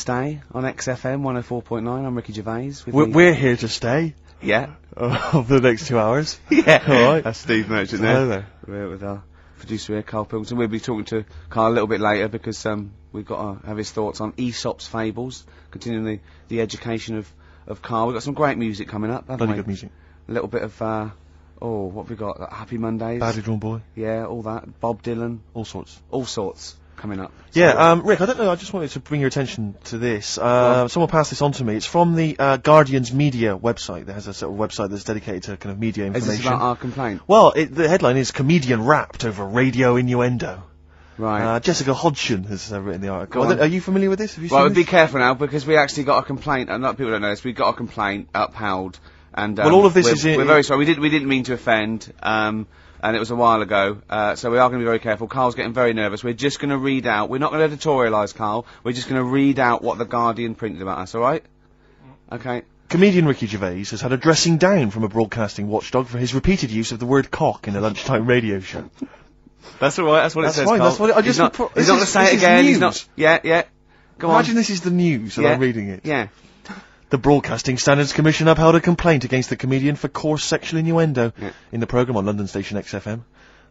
stay on XFM 104.9. I'm Ricky Gervais. We're here to stay. Yeah. For the next 2 hours. Yeah. All right. That's Steve Merchant there. Hello there. We're with our producer here, Karl Pilkington. We'll be talking to Karl a little bit later because we've got to have his thoughts on Aesop's fables, continuing the education of Karl. We've got some great music coming up, haven't we? Bloody good music. A little bit of, what have we got? Happy Mondays. Badly Drawn Boy. Yeah, all that. Bob Dylan. All sorts. All sorts coming up. Yeah, Rick, I don't know, I just wanted to bring your attention to this. Someone passed this on to me. It's from the Guardian's media website. There has a sort of website that's dedicated to kind of media information. Is this about our complaint? Well, the headline is Comedian Rapped Over Radio Innuendo. Right. Jessica Hodgson has written the article. Are you familiar with this? Have you seen Well, this? be careful now, because we actually got a complaint, and people don't know this, we got a complaint upheld, and well, all of this we're very sorry, we didn't mean to offend, and it was a while ago, so we are going to be very careful. Karl's getting very nervous. We're just going to read out, we're not going to editorialise Karl, we're just going to read out what the Guardian printed about us, alright? Okay. Comedian Ricky Gervais has had a dressing down from a broadcasting watchdog for his repeated use of the word cock in a lunchtime radio show. That's alright, that's what it says, fine, Karl. that's what He's not going to say it again, he's not... Yeah, go on. Imagine this is the news, and I'm reading it. Yeah. The Broadcasting Standards Commission upheld a complaint against the comedian for coarse sexual innuendo in the programme on London station XFM.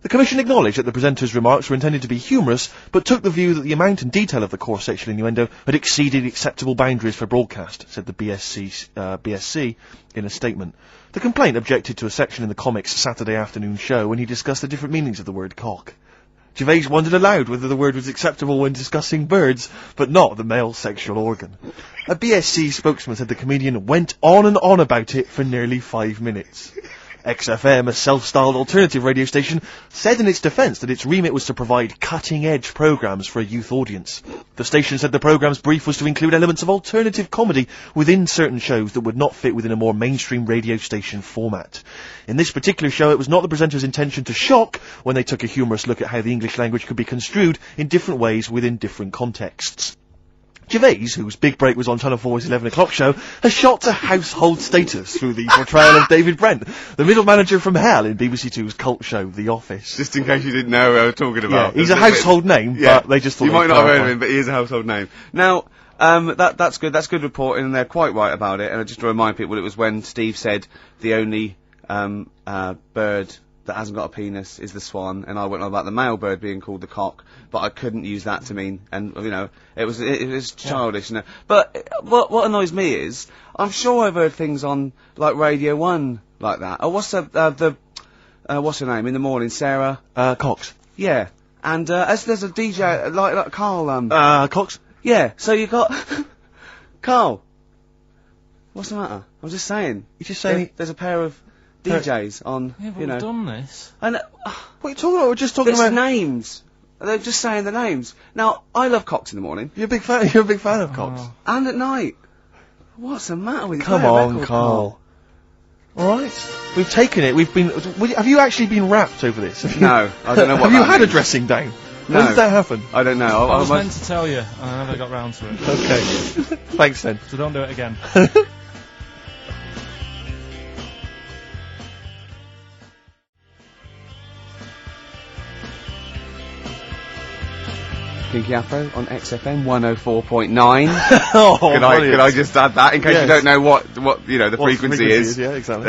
The Commission acknowledged that the presenter's remarks were intended to be humorous, but took the view that the amount and detail of the coarse sexual innuendo had exceeded acceptable boundaries for broadcast, said the BSC in a statement. The complaint objected to a section in the comic's Saturday afternoon show when he discussed the different meanings of the word cock. Gervais wondered aloud whether the word was acceptable when discussing birds, but not the male sexual organ. A BSC spokesman said the comedian went on and on about it for nearly 5 minutes. XFM, a self-styled alternative radio station, said in its defence that its remit was to provide cutting-edge programmes for a youth audience. The station said the programme's brief was to include elements of alternative comedy within certain shows that would not fit within a more mainstream radio station format. In this particular show, it was not the presenter's intention to shock when they took a humorous look at how the English language could be construed in different ways within different contexts. Gervais, whose big break was on Channel 4's 11 o'clock show, has shot to household status through the portrayal of David Brent, the middle manager from hell in BBC Two's cult show, The Office. Just in case you didn't know who I was talking about. Yeah, he's a household name, but they just thought... You might not have heard of him, but he is a household name. Now, that's good reporting, and they're quite right about it, and just to remind people, it was when Steve said the only, bird that hasn't got a penis is the swan, and I went on about the male bird being called the cock, but I couldn't use that to mean, and, you know, it was childish, you know. But, what annoys me is, I'm sure I've heard things on, like, Radio 1 like that. Oh, what's what's her name in the morning, Sarah? Cox. Yeah. And, there's a DJ, like Karl, Cox? Yeah, so you got, Karl, what's the matter? I'm just saying. You're just saying... There's a pair of DJs on, yeah, but you know. we've done this. And, what are you talking about? We're just talking about... names. They're just saying the names. Now, I love Cox in the morning. You're a big fan of Cox. And at night. What's the matter with you? Come on, Karl. Alright. We've taken it. Have you actually been rapped over this? No, I don't know what Have you had means. a dressing down? No. When did that happen? I don't know. I was meant to tell you, and I never got round to it. Okay. Thanks then. So don't do it again. Pinky Afro on XFM 104.9. Oh, could I just add that in case you don't know what you know the What frequency is? Yeah, exactly.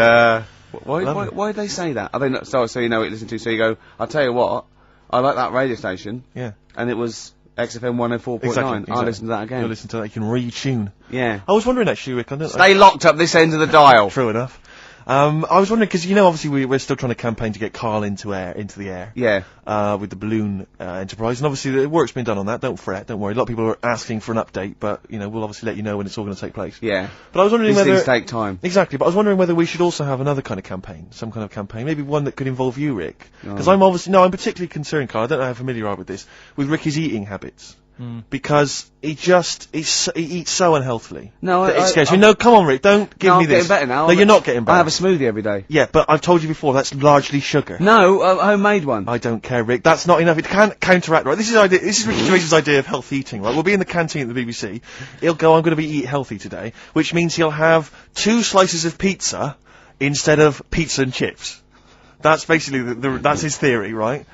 Why did they say that? Are they not so you know what you listen to? So you go, I'll tell you what, I like that radio station. Yeah. And it was XFM 104.9. Exactly. I'll listen to that again. You'll listen to that, you can retune. Yeah. I was wondering actually, Rick, Stay locked up this end of the dial. True enough. I was wondering, because, you know, obviously we're still trying to campaign to get Karl into the air. Yeah. With the balloon, enterprise. And obviously the work's been done on that, don't fret, don't worry. A lot of people are asking for an update, but, you know, we'll obviously let you know when it's all going to take place. Yeah. But I was wondering These whether... things take time. Exactly, but I was wondering whether we should also have another kind of campaign, some kind of campaign, maybe one that could involve you, Rick. Because I'm particularly concerned, Karl, I don't know how familiar you are with this, with Ricky's eating habits. Because he eats so unhealthily. No, it scares me. No, come on, Rick, don't give me this. I'm getting better now. No, you're not getting better. I have a smoothie every day. Yeah, but I've told you before, that's largely sugar. No, a homemade one. I don't care, Rick. That's not enough. It can't counteract, right? This is Ricky Gervais's idea of health eating, right? We'll be in the canteen at the BBC. He'll go, I'm going to eat healthy today, which means he'll have 2 slices of pizza instead of pizza and chips. That's basically that's his theory, right?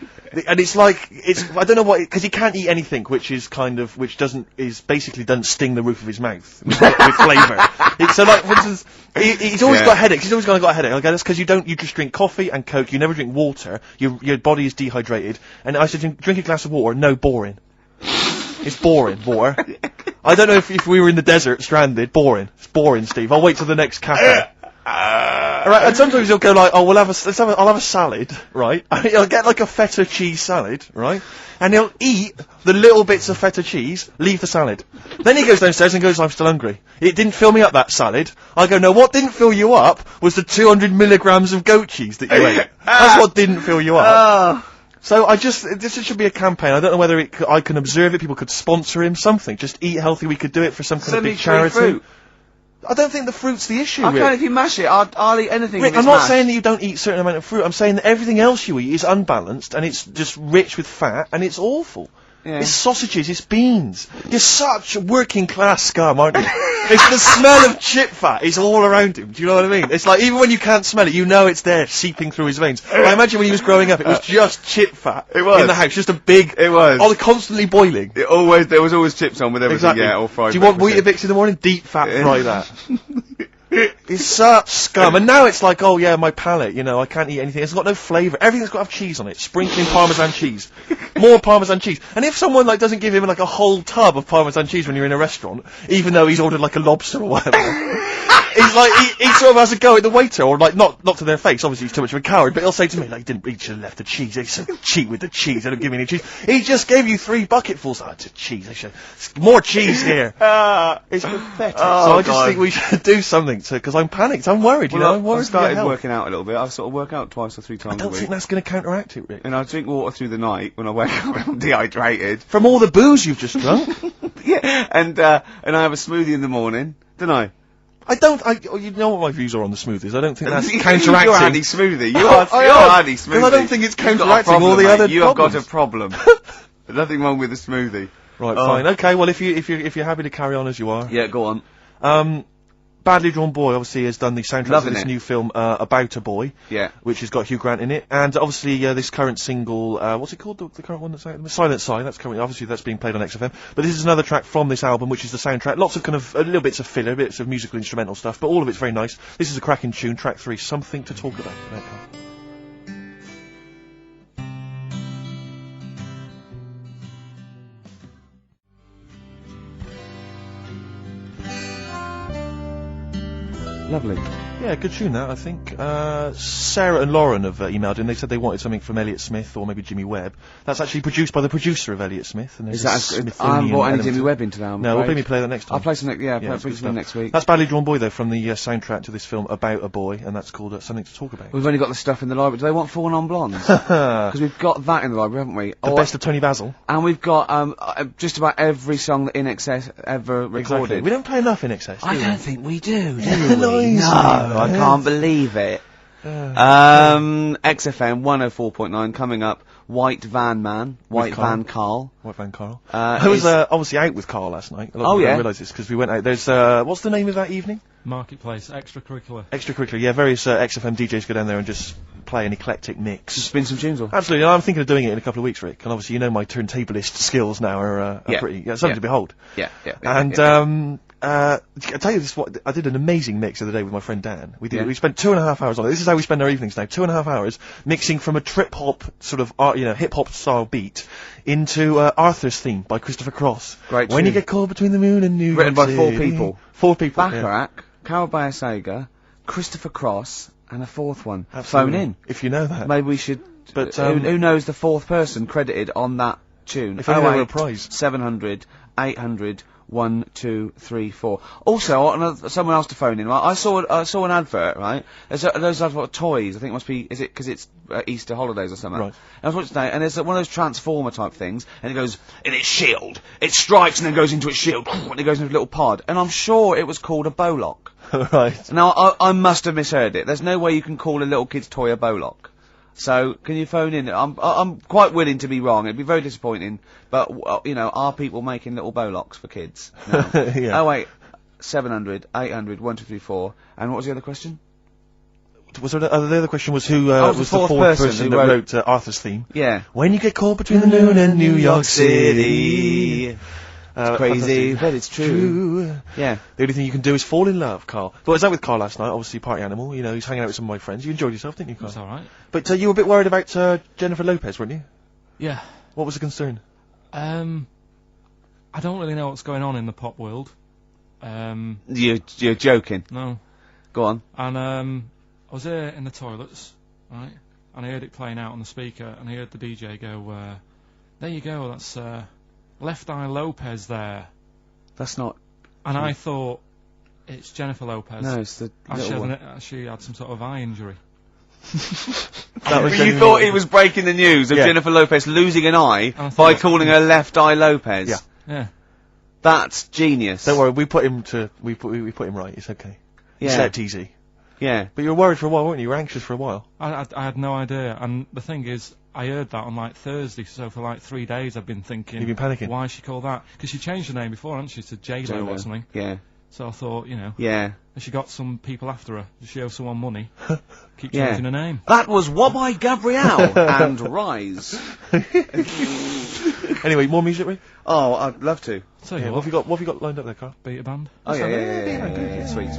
And it's like, I don't know what, because he can't eat anything which doesn't sting the roof of his mouth with flavour. So like, for instance, he's always got headaches, he's always got a headache. Okay, that's because you just drink coffee and Coke, you never drink water, your body is dehydrated, and I said, drink a glass of water, no, boring. It's boring, water. I don't know if we were in the desert, stranded, boring. It's boring, Steve, I'll wait till the next cafe. Right, and sometimes he'll go like, oh, I'll have a salad, right? And he'll get like a feta cheese salad, right? And he'll eat the little bits of feta cheese, leave the salad. Then he goes downstairs and goes, I'm still hungry. It didn't fill me up, that salad. I go, no, what didn't fill you up was the 200 milligrams of goat cheese that you ate. That's what didn't fill you up. So this should be a campaign. I don't know whether I can observe it, people could sponsor him, something. Just eat healthy, we could do it for some kind of big charity. Fruit. I don't think the fruit's the issue, Rick. If you mash it, I'll eat anything. Rick, I'm not saying that you don't eat a certain amount of fruit. I'm saying that everything else you eat is unbalanced, and it's just rich with fat, and it's awful. Yeah. It's sausages, it's beans. You're such a working class scum, aren't you? It's the smell of chip fat is all around him. Do you know what I mean? It's like, even when you can't smell it, you know it's there, seeping through his veins. I imagine when he was growing up, it was just chip fat. It was. In the house, just a big... It was. Oh, constantly boiling. There was always chips on with everything, exactly. Yeah, all fried. Do you want Weetabix in the morning? Deep fat fry that. It's such scum. And now it's like, oh yeah, my palate, I can't eat anything. It's got no flavour. Everything's got to have cheese on it. Sprinkling Parmesan cheese. More Parmesan cheese. And if someone doesn't give him a whole tub of Parmesan cheese when you're in a restaurant, even though he's ordered a lobster or whatever, he's like, he sort of has a go at the waiter, or not to their face, obviously he's too much of a coward, but he'll say to me, he should have left the cheese, he's so cheap with the cheese, they don't give me any cheese. He just gave you 3 bucketfuls. Oh, it's cheese, more cheese here. It's pathetic. So I just think we should do something, because I'm panicked, I'm worried, I'm worried. I started working out a little bit, I sort of work out twice or 3 times a week. I don't think that's going to counteract it, Rick. And I drink water through the night when I wake up, I'm dehydrated. From all the booze you've just drunk? Yeah, and I have a smoothie in the morning, don't I? You know what my views are on the smoothies. I don't think that's counteracting. You're anti-smoothie. You're anti-smoothie. Well, I don't think it's counteracting all the other problems. You have got a problem. There's nothing wrong with the smoothie. Right, fine. Okay, well, if you're happy to carry on as you are. Yeah, go on. Badly Drawn Boy obviously has done the soundtrack to this new film about a boy, which has got Hugh Grant in it, and obviously this current single, what's it called, the current one that's out? Silent Sign, that's being played on XFM, but this is another track from this album, which is the soundtrack. Lots of little bits of filler, bits of musical instrumental stuff, but all of it's very nice. This is a cracking tune, track 3, Something to Talk About. Lovely. Yeah, good tune that, I think. Sarah and Lauren have emailed in. They said they wanted something from Elliott Smith or maybe Jimmy Webb. That's actually produced by the producer of Elliott Smith. And is that I haven't brought any Jimmy Webb into the album. No, we'll maybe play that next time. I'll play some next week. That's Badly Drawn Boy, though, from the soundtrack to this film about a boy, and that's called Something to Talk About. We've only got the stuff in the library. Do they want 4 non-blondes? Because we've got that in the library, haven't we? The best of Tony Basil. And we've got just about every song that In Excess ever recorded. Exactly. We don't play enough In Excess, do I we? don't think we do we? No, I can't believe it. XFM 104.9 coming up. White Van Karl. I was obviously out with Karl last night. I realise this because we went out. There's what's the name of that evening? Marketplace, extracurricular. Extracurricular, yeah. Various XFM DJs go down there and just play an eclectic mix. Just spin some tunes on. Absolutely, I'm thinking of doing it in a couple of weeks, Rick. And obviously, my turntablist skills now are pretty something to behold. And I tell you this, I did an amazing mix the other day with my friend Dan. We spent 2.5 hours on it. This is how we spend our evenings now. 2.5 hours mixing from a trip hop sort of hip hop style beat into Arthur's Theme by Christopher Cross. Great tune. When you get caught between the moon and New Written York by 4 City. people. 4 people. Bacharach, Carol Bayer-Sager, Christopher Cross, and a 4th one. Absolutely. Phone in. If you know that. Maybe we should. But who knows the 4th person credited on that tune? If only there were a prize. 700 800 1, 2, 3, 4. Also, someone else to phone in. Right? I saw an advert. Right, there's advert toys. I think it must be. Is it because it's Easter holidays or something? Right. And I was watching today, and there's one of those Transformer type things, and it goes in its shield. It strikes and then goes into its shield, and it goes into a little pod. And I'm sure it was called a Bolock. Right. Now I must have misheard it. There's no way you can call a little kid's toy a Bolock. So, can you phone in? I'm quite willing to be wrong. It'd be very disappointing, but are people making little Bolocks for kids? No. Yeah. Oh wait, 700 800 1234. And what was the other question? was there, the other question was who, was was the the fourth fourth person person who that wrote- wrote Arthur's theme? Yeah. When you get caught between the moon and New York City. Crazy, but it's true. Yeah. The only thing you can do is fall in love, Carl. But I was out with Carl last night, obviously party animal, you know, he's hanging out with some of my friends. You enjoyed yourself, didn't you, Carl? It's alright. But you were a bit worried about Jennifer Lopez, weren't you? Yeah. What was the concern? I don't really know what's going on in the pop world. You're joking. No. Go on. And, I was here in the toilets, right? And I heard it playing out on the speaker, and I heard the DJ go, there you go, that's, Left Eye Lopez there. That's not... And I thought, it's Jennifer Lopez. No, it's the little one. She had some sort of eye injury. You thought he was breaking the news of Jennifer Lopez losing an eye by calling her Left Eye Lopez. Yeah. Yeah. That's genius. Don't worry, we put him right, it's okay. Yeah. He slept easy. Yeah. But you were worried for a while, weren't you? You were anxious for a while. I had no idea, and the thing is, I heard that on like Thursday, so for like 3 days I've been thinking... You've been panicking? Why she called that? Because she changed her name before, hadn't she, to J-Lo or something. Yeah. So I thought, you know... Yeah. Has she got some people after her? Does she owe someone money? Keep Yeah. changing her name. That was What by Gabrielle and Rise. Anyway, more music, Ray? Oh, I'd love to. So Yeah, what have you got lined up there, Carl? Beta band. Oh, Sweet.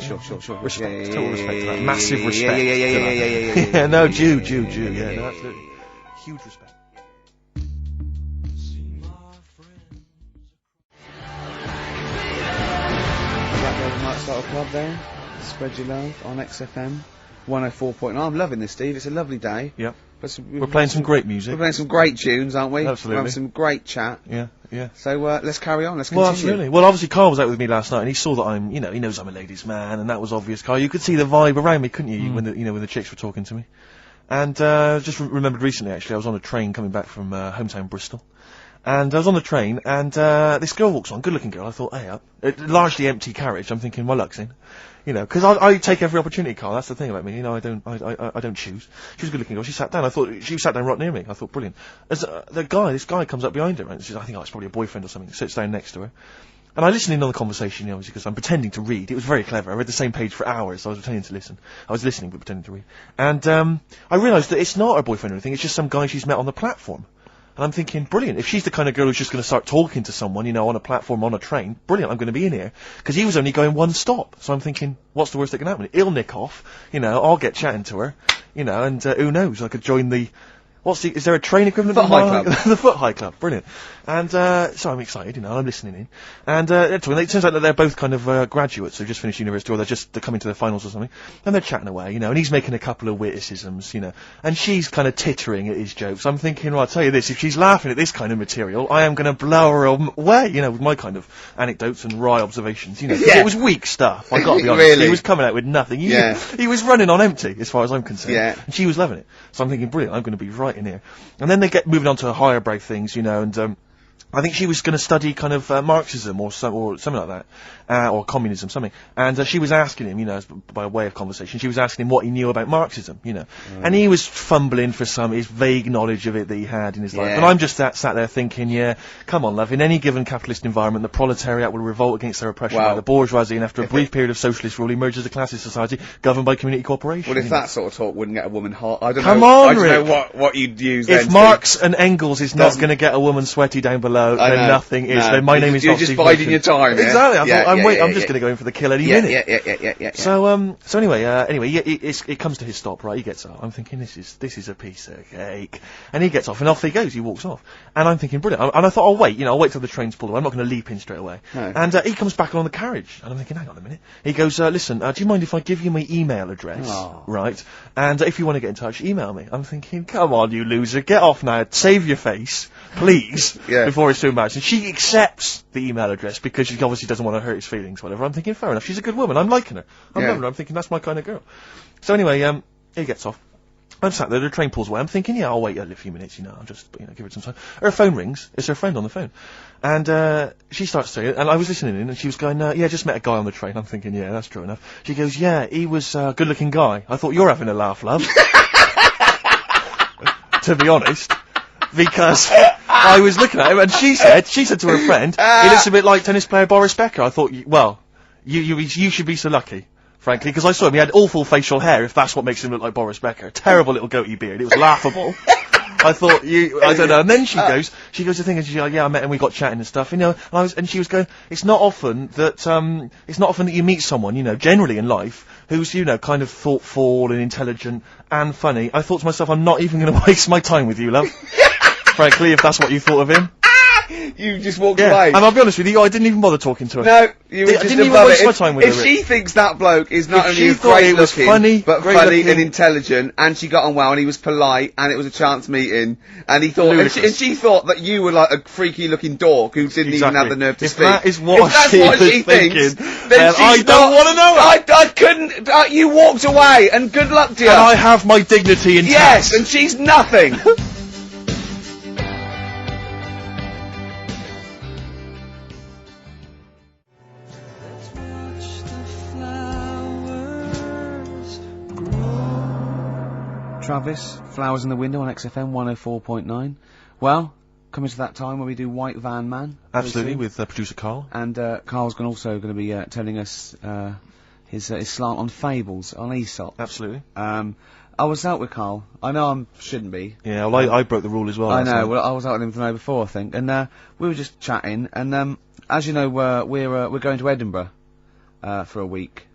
Sure. Respect to that. Massive respect. Yeah. Yeah, no, Jew. Yeah, no, absolutely. Huge respect. Blackberry Night Style Club there. Spread your love on XFM 104.9. I'm loving this, Steve. It's a lovely day. Yep. We're Playing some great music. We're playing some great tunes, aren't we? Absolutely. We're having some great chat. Yeah. So let's carry on. Let's continue. Well, absolutely. Well, obviously, Carl was out with me last night, and he saw that I'm, you know, he knows I'm a ladies' man, and that was obvious, Carl. You could see the vibe around me, couldn't you, when the chicks were talking to me. And just remembered recently, actually, I was on a train coming back from hometown Bristol. And I was on the train, and this girl walks on, good-looking girl. I thought, hey up. Largely empty carriage. I'm thinking, my luck's in. You know, because I take every opportunity, Carl. That's the thing about me. You know, I don't choose. She was a good-looking girl. She sat down. I thought she sat down right near me. I thought, brilliant. As this guy comes up behind her, and says, I think it's probably a boyfriend or something. Sits down next to her, and I listened in on the conversation, you know, because I'm pretending to read. It was very clever. I read the same page for hours. So I was pretending to listen. I was listening but pretending to read. And I realised that it's not her boyfriend or anything. It's just some guy she's met on the platform. And I'm thinking, brilliant, if she's the kind of girl who's just going to start talking to someone, you know, on a platform, on a train, brilliant, I'm going to be in here. Because he was only going one stop. So I'm thinking, what's the worst that can happen? He'll nick off, you know, I'll get chatting to her, you know, and who knows, I could join the... is there a train equivalent? Foot High Club. The Foot High Club, brilliant. And, so I'm excited, you know, I'm listening in. And, it turns out that they're both kind of, graduates who've just finished university, or they're coming to their finals or something. And they're chatting away, you know, and he's making a couple of witticisms, you know. And she's kind of tittering at his jokes. I'm thinking, well, I'll tell you this, if she's laughing at this kind of material, I am gonna blow her away, you know, with my kind of anecdotes and wry observations, you know. 'Cause it was weak stuff, I gotta be honest. Really? He was coming out with nothing. He was running on empty, as far as I'm concerned. Yeah. And she was loving it. So I'm thinking, brilliant, I'm gonna be right in here. And then they get moving on to higher brow things, you know, and, I think she was going to study kind of Marxism or something like that, or communism, something. And she was asking him, you know, by way of conversation, she was asking him what he knew about Marxism, you know. And he was fumbling for his vague knowledge of it that he had in his life. And I'm just sat there thinking, yeah, come on, love, in any given capitalist environment, the proletariat will revolt against their oppression by the bourgeoisie, and after a brief period of socialist rule, emerges a classist society governed by community cooperation. Well, if that sort of talk wouldn't get a woman hot, I don't Come know. on, I don't Rick. know what you'd use then. If Marx and Engels is not going to get a woman sweaty down below, then nothing is. Then my name is You're not just Steve biding Wilson. your time. Yeah? Exactly. I'm just yeah. going to go in for the kill any minute. Yeah. So anyway, it comes to his stop, right? He gets up. I'm thinking, this is a piece of cake. And he gets off, and off he goes. He walks off. And I'm thinking, brilliant. And I thought, I'll wait till the train's pulled away. I'm not going to leap in straight away. No. And he comes back on the carriage. And I'm thinking, hang on a minute. He goes, listen, do you mind if I give you my email address? Oh. Right? And if you want to get in touch, email me. I'm thinking, come on, you loser. Get off now. Save your face, please, before it's too embarrassing. She accepts the email address because she obviously doesn't want to hurt his feelings, whatever. I'm thinking, fair enough. She's a good woman. I'm liking her. I'm loving her. I'm thinking, that's my kind of girl. So anyway, he gets off. I'm sat there, the train pulls away. I'm thinking, yeah, I'll wait a few minutes, you know, I'll just, give it some time. Her phone rings. It's her friend on the phone. And, she starts saying, and I was listening in, and she was going, yeah, just met a guy on the train. I'm thinking, yeah, that's true enough. She goes, yeah, he was a good-looking guy. I thought, you're having a laugh, love. To be honest. Because I was looking at him, and she said to her friend, he looks a bit like tennis player Boris Becker. I thought, well, you should be so lucky. frankly, because I saw him. He had awful facial hair, if that's what makes him look like Boris Becker. Terrible little goatee beard. It was laughable. I thought, I don't know. And then she goes to think, and she's like, yeah, I met him, we got chatting and stuff, you know, and she was going, it's not often that you meet someone, you know, generally in life, who's, you know, kind of thoughtful and intelligent and funny. I thought to myself, I'm not even going to waste my time with you, love. Frankly, if that's what you thought of him. You just walked away. And I'll be honest with you, I didn't even bother talking to her. No, you were I just didn't even above waste it. my time with her. If she thinks that bloke is not If only she thought great he was looking, funny, but great funny looking- and intelligent, and she got on well, and he was polite, and it was a chance meeting, and he thought, and she thought that you were like a freaky looking dork who didn't even have the nerve to If speak. that is what if that's she what was she thinking, thinks, then she's I don't want to know her. I couldn't. You walked away, and good luck to you. And I have my dignity intact. Yes, and she's nothing. Travis, Flowers in the Window on XFM 104.9. Well, coming to that time when we do White Van Man. Absolutely, with producer Karl. And Carl's also going to be telling us his slant on fables, on Aesop. Absolutely. I was out with Karl. I know I shouldn't be. Yeah, well, I broke the rule as well. I know. Night. Well, I was out with him the night before, I think, and we were just chatting. And as you know, we're going to Edinburgh for a week.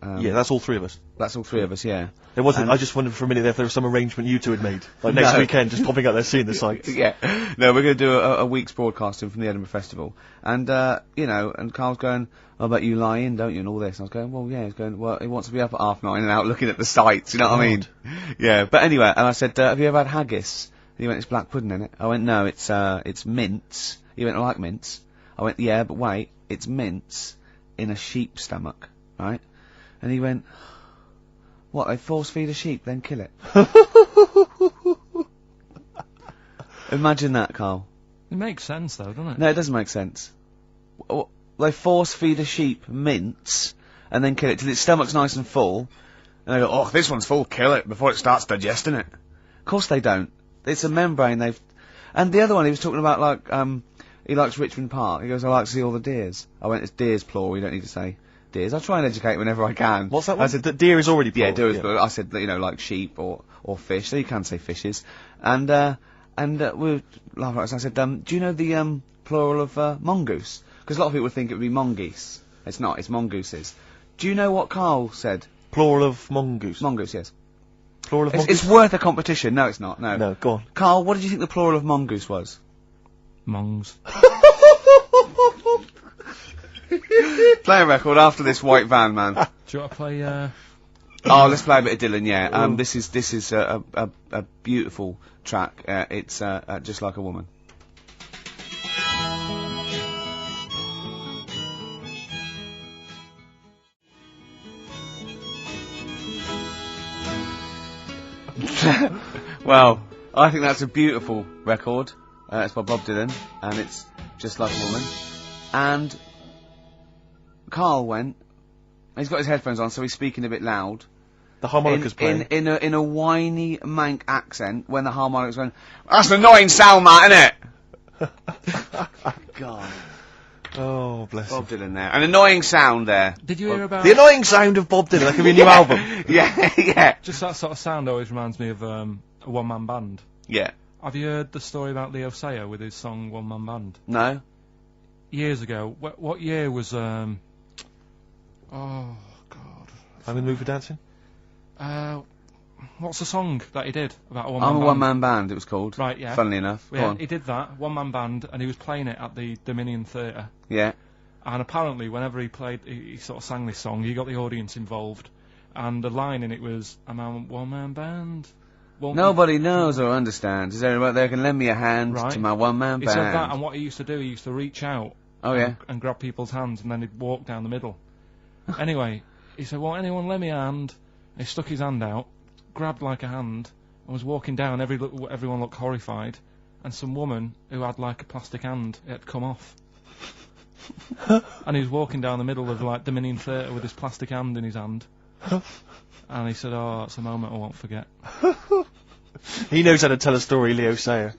Yeah, that's all three of us. That's all three of us, yeah. There wasn't. I just wondered for a minute if there was some arrangement you two had made, like next weekend, just popping out there seeing the sights. Yeah. No, we're going to do a week's broadcasting from the Edinburgh Festival, and you know, and Carl's going, "I bet you lie in, don't you?" and all this. And I was going, "Well, yeah." He's going, "Well, he wants to be up at 9:30 and out looking at the sights." You know what I mean? Yeah. But anyway, and I said, "Have you ever had haggis?" And he went, "It's black pudding in it." I went, "No, it's mince." He went, "I like mince." I went, "Yeah, but wait, it's mince in a sheep's stomach, right?" And he went, "What, they force feed a sheep, then kill it?" Imagine that, Karl. It makes sense, though, doesn't it? No, it doesn't make sense. They force feed a sheep mince, and then kill it till its stomach's nice and full, and they go, "Oh, this one's full, kill it, before it starts digesting it." Of course they don't. It's a membrane And the other one, he was talking about, like, he likes Richmond Park. He goes, "I like to see all the deers." I went, "It's deers, plural, you don't need to say deers." I try and educate whenever I can. What's that one? I said that deer is already plural. Yeah, deer is plural. I said, you know, like sheep or fish. So you can say fishes. And we were laughing at it. I said, "Do you know the plural of mongoose?" Because a lot of people would think it would be mongoose. It's not. It's mongooses. Do you know what Karl said? Plural of mongoose. Mongoose, yes. Plural of mongoose. It's worth a competition. No, it's not. No. No, go on. Karl, what did you think the plural of mongoose was? Mongs. Play a record after this White Van Man. Do you want to play, Oh, let's play a bit of Dylan, yeah. This is a beautiful track. It's Just Like a Woman. Well, I think that's a beautiful record. It's by Bob Dylan, and it's Just Like a Woman. And Karl went. He's got his headphones on, so he's speaking a bit loud. The harmonica's playing. In a whiny Manc accent when the harmonica's going, "That's an annoying sound, that, innit?" God. Oh, bless Bob Dylan there. An annoying sound there. did you hear about... The annoying sound of Bob Dylan. That could be a new album. Yeah, yeah. Just that sort of sound always reminds me of a one-man band. Yeah. Have you heard the story about Leo Sayer with his song One Man Band? No? Years ago. What year was, oh, God. I'm in the mood for dancing. What's the song that he did about a one-man I'm band? a one-man band, it was called. Right, yeah. Funnily enough. Go Yeah, on. he did that, one-man band, and he was playing it at the Dominion Theatre. Yeah. And apparently, whenever he played, he sort of sang this song, he got the audience involved. And the line in it was, "I'm a one-man band." Nobody knows or understands. Is there anybody there can lend me a hand Right. to my one-man He band? said that, and what he used to do, he used to reach out Oh, yeah. and grab people's hands, and then he'd walk down the middle. Anyway, he said, "Won't anyone lend me a hand?" He stuck his hand out, grabbed like a hand, and was walking down. Everyone looked horrified, and some woman who had like a plastic hand, it had come off. And he was walking down the middle of like Dominion Theatre with his plastic hand in his hand. And he said, "Oh, it's a moment I won't forget." He knows how to tell a story, Leo Sayer.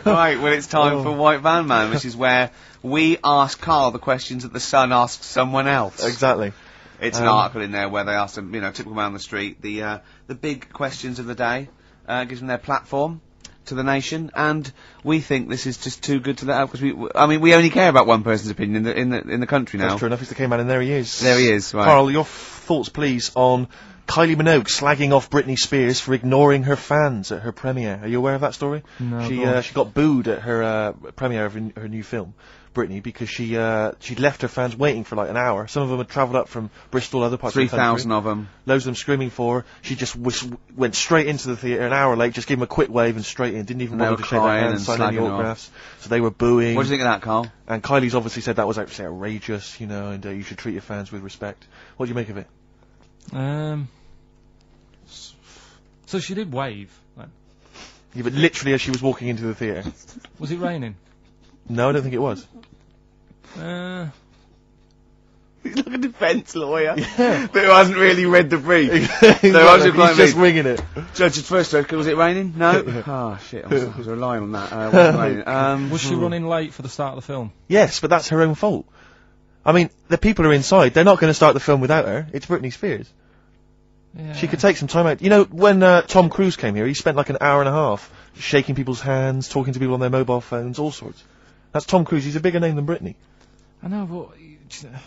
Right, well, it's time for White Van Man, which is where We ask Karl the questions that the Sun asks someone else. Exactly. It's an article in there where they ask them, typical man on the street, the big questions of the day, gives them their platform to the nation, and we think this is just too good to let out, because we only care about one person's opinion in the country now. That's true enough, it's the K-Man, and there he is. There he is, right. Karl, your thoughts, please, on Kylie Minogue slagging off Britney Spears for ignoring her fans at her premiere. Are you aware of that story? No. She got booed at her premiere of her new film, Britney, because she'd left her fans waiting for like an hour. Some of them had travelled up from Bristol, other parts of the country. 3,000 of them. Loads of them screaming for her. She just went straight into the theatre an hour late, just gave them a quick wave and straight in. Didn't even bother to shake their hands, sign any autographs. So they were booing. What do you think of that, Karl? And Kylie's obviously said that was actually outrageous, and you should treat your fans with respect. What do you make of it? So she did wave, then. Yeah, but literally as she was walking into the theatre. Was it raining? No, I don't think it was. He's like a defence lawyer. Yeah. Who hasn't really read the brief. Exactly. He's just winging it. Judge's first joke, was it raining? No? Oh, shit, I was relying on that. Wasn't raining. Was she running late for the start of the film? Yes, but that's her own fault. I mean, the people are inside. They're not going to start the film without her. It's Britney Spears. Yeah. She could take some time out. When Tom Cruise came here, he spent like an hour and a half shaking people's hands, talking to people on their mobile phones, all sorts. That's Tom Cruise. He's a bigger name than Britney. I know, but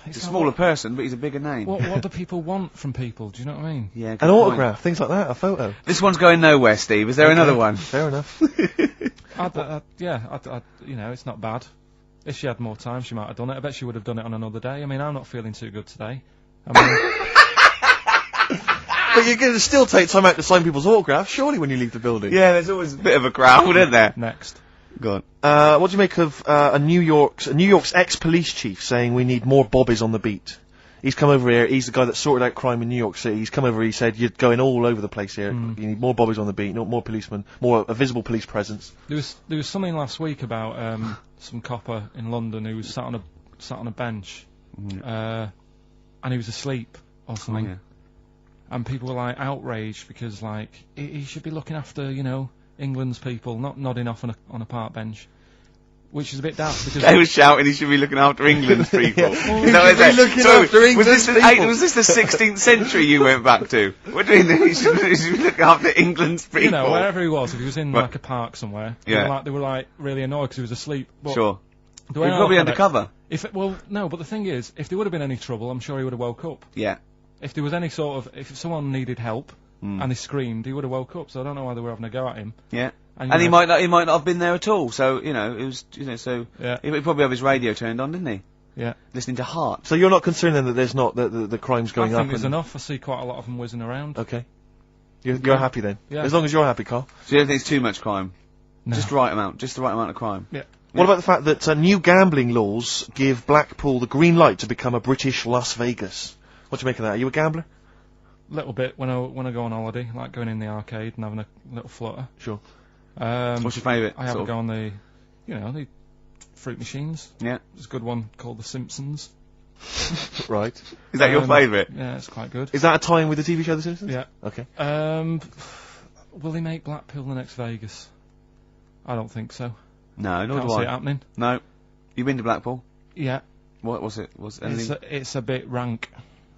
He's a smaller person, but he's a bigger name. What do people want from people? Do you know what I mean? Yeah. An autograph, things like that, a photo. This one's going nowhere, Steve. Is there another one? Fair enough. It's not bad. If she had more time, she might have done it. I bet she would have done it on another day. I mean, I'm not feeling too good today. But you're going to still take time out to sign people's autographs, surely, when you leave the building. Yeah, there's always a bit of a crowd, isn't there? Next. Go on. What do you make of New York's ex-police chief saying we need more bobbies on the beat? He's come over here, he's the guy that sorted out crime in New York City. He's come over, he said, you're going all over the place here. You need more bobbies on the beat, more policemen, a visible police presence. There was something last week about some copper in London who was sat on a bench, and he was asleep or something. Oh, yeah. And people were like outraged because he should be looking after England's people, not nodding off on a park bench, which is a bit daft because they were shouting he should be looking after England's people. Was this the 16th century you went back to? What do you mean he should be looking after England's people? Wherever he was, if he was in like a park somewhere, yeah. they were really annoyed because he was asleep. But sure. He was probably undercover. No, but the thing is, if there would have been any trouble, I'm sure he would have woke up. Yeah. If there was any if someone needed help and he screamed, he would have woke up. So I don't know why they were having a go at him. Yeah. And he might not have been there at all. So it was yeah. He probably have his radio turned on, didn't he? Yeah. Listening to Heart. So you're not concerned then that there's not the crime's going up? I think there's enough. I see quite a lot of them whizzing around. Okay. You're happy then? Yeah. As long as you're happy, Karl. So you don't think it's too much crime? No. Just the right amount of crime. Yeah. What about the fact that new gambling laws give Blackpool the green light to become a British Las Vegas? What do you make of that? Are you a gambler? Little bit when I go on holiday, like going in the arcade and having a little flutter. Sure. What's your favourite? I have a go on the fruit machines. Yeah. There's a good one called The Simpsons. Right. Is that your favourite? Yeah, it's quite good. Is that a tie-in with the TV show The Simpsons? Yeah. Okay. Will they make Blackpool the next Vegas? I don't think so. No, nor Can't do see I. it happening. No. You been to Blackpool? Yeah. What was it? It's a bit rank.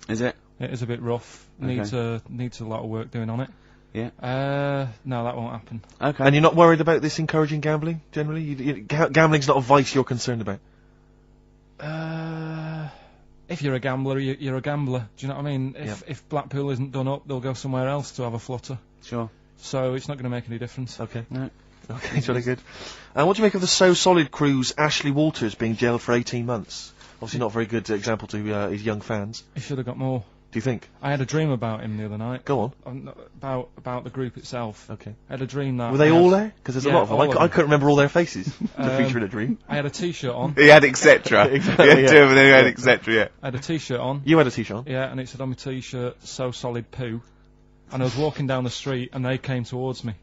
Is it? It is a bit rough. Okay. Needs a lot of work doing on it. Yeah. No, that won't happen. Okay. And you're not worried about this encouraging gambling, generally? Gambling's not a vice you're concerned about? If you're a gambler, you're a gambler. Do you know what I mean? If Blackpool isn't done up, they'll go somewhere else to have a flutter. Sure. So it's not going to make any difference. Okay. No. Okay, it's really good. What do you make of the So Solid crew's Ashley Walters being jailed for 18 months? Obviously not a very good example to his young fans. He should have got more. Do you think? I had a dream about him the other night. Go on. About the group itself. Okay. I had a dream that... Were they all there? Because there's a lot of them. all of I couldn't remember all their faces to feature in a dream. I had a T-shirt on. He had etc. Exactly, He had yeah. two, and then he had etc. Yeah. I had a T-shirt on. You had a T-shirt on? Yeah, and it said on my T-shirt, "So Solid Poo." And I was walking down the street, and they came towards me.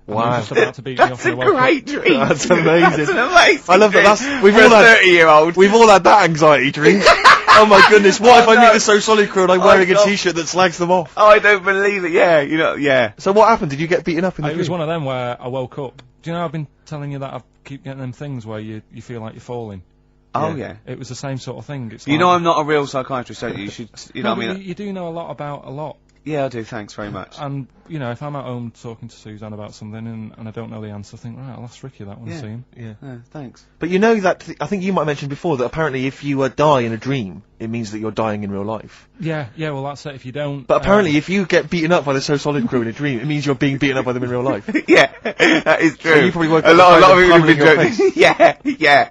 And they were Wow. just about to beat me off. That's a great dream. That's amazing. That's an amazing I love that. dream. We've For all a had 30-year-old. We've all had that anxiety dream. Oh my goodness! What if I meet no. the So Solid crew and I'm Oh, wearing a God. T-shirt that slags them off? Oh, I don't believe it. Yeah, yeah. So what happened? Did you get beaten up in the It was dream? one of them where I woke up. Do you know I've been telling you that I keep getting them things where you feel like you're falling? Oh, yeah. It was the same sort of thing. It's You like, know I'm not a real psychiatrist, don't you? You should, you know no, what I but mean? you do know a lot about a lot. Yeah, I do, thanks very much. And, you know, if I'm at home talking to Suzanne about something and I don't know the answer, I think, right, I'll ask Ricky that one, Yeah. see him. Yeah. Thanks. But you know that, I think you might have mentioned before that apparently if you die in a dream, it means that you're dying in real life. Yeah, well, that's it. If you don't... But apparently if you get beaten up by the So Solid crew in a dream, it means you're being beaten up by them in real life. Yeah, that is true. So you probably woke a up lot with of people have pummeling been your joking. Yeah.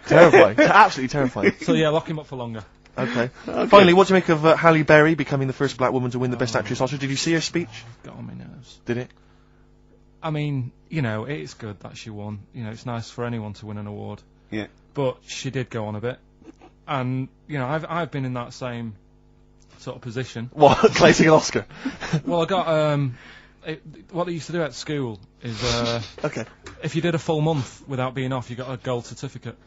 Terrifying. Absolutely terrifying. So, yeah, lock him up for longer. Okay. Finally, what do you make of Halle Berry becoming the first black woman to win the Best Actress Oscar? Did you see her speech? Got on my nerves. Did it? I mean, you know, it's good that she won. You know, it's nice for anyone to win an award. Yeah. But she did go on a bit. And, you know, I've been in that same sort of position. What? Claiming an Oscar? Well, I got, what they used to do at school is, Okay. if you did a full month without being off, you got a gold certificate.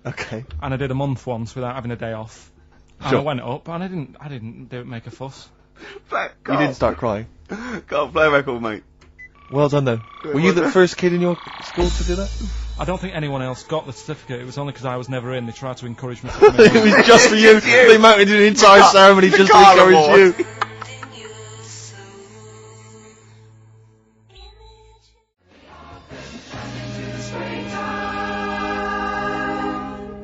Okay. And I did a month once without having a day off. And Sure. I went up, and I didn't make a fuss. You didn't start crying. Can't play a record, mate. Well done, though. Were you the first kid in your school to do that? I don't think anyone else got the certificate. It was only because I was never in. They tried to encourage me to come in. It was just for you. They mounted an entire ceremony just to Karl encourage Award. you.